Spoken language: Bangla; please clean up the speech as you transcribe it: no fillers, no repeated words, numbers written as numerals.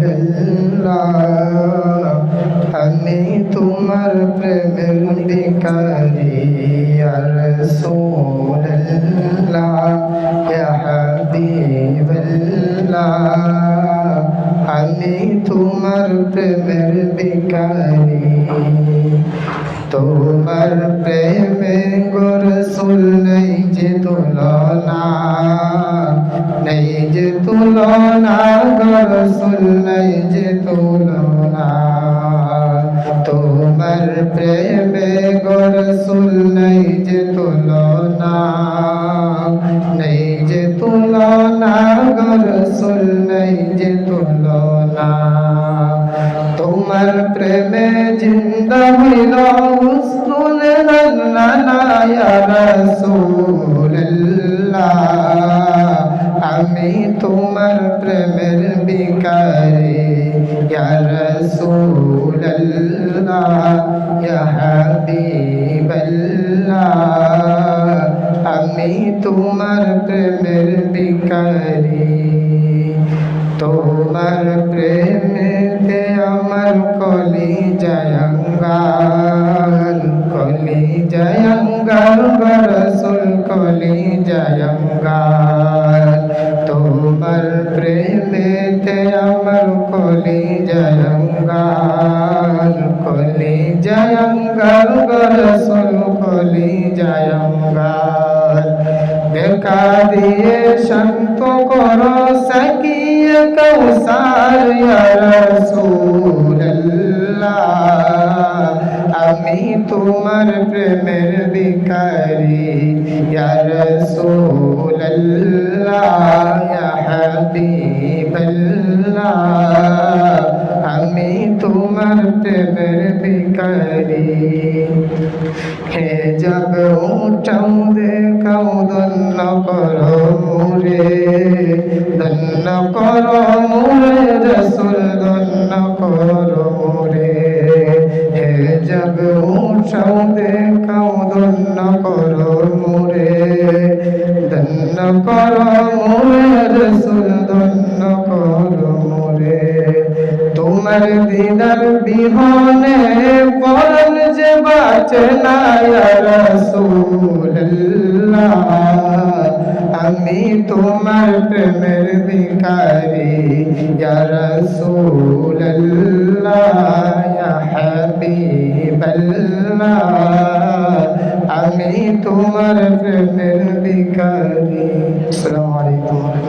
রাসূলুল্লাহ আমি তোমার প্রেমের ভিখারি ইয়া রাসূলুল্লাহ ইয়া হাবিবাল্লাহ আমি তোমার প্রেমের ভিখারি তোমার প্রেমে গো রাসূল নেই যে তুলনা নেই যে তুলনা গো রাসূল নেই যে তুলনা তোমার প্রেমে গো রাসূল নেই যে তুলনা নেই যে তুলনা গো রাসূল নেই যে তুলনা তোমার প্রেমে জিন্দা হইল হুসনুল জান্নানা ইয়া রাসূলুল্লাহ আমি তোমার প্রেমের ভিখারি ইয়া রাসূলুল্লাহ ইয়া হাবিবাল্লাহ আমি তোমার প্রেমের ভিখারি তোমার প্রেমেতে আমার কলিজায় অঙ্গার কলিজায় অঙ্গার গো রাসূল কলিজায় অঙ্গার তোমার প্রেমেতে আমার কলিজায় অঙ্গার কলিজায় অঙ্গার গো রাসূল কলিজায় অঙ্গার দেখা দিয়ে শান্ত করো সাকিয়ে কৌসার ইয়া রাসূলুল্লাহ আমি তোমার প্রেমের ভিখারি ইয়া রাসূলুল্লাহ ইয়া হাবিবাল্লাহ আমি তোমার প্রেমের ভিখারি হে জগ উঠাও দেখাও ধন্য করো মোরে ধন্য করো মোরে রাসূল ধন্য করো মোরে হে জগ উঠাও দেখাও ধন্য করো মোরে ধন্য করো মোরে রাসূল ধন্য করো মোরে তোমার দিদার বিহনে পরাণ যে বাঁচে না ইয়া রাসূলুল্লাহ আমি তোমার প্রেমের ভিখারি ইয়া রাসূলুল্লাহ ইয়া হাবিবাল্লাহ আমি তোমার প্রেমের ভিখারি। আসসালামু আলাইকুম।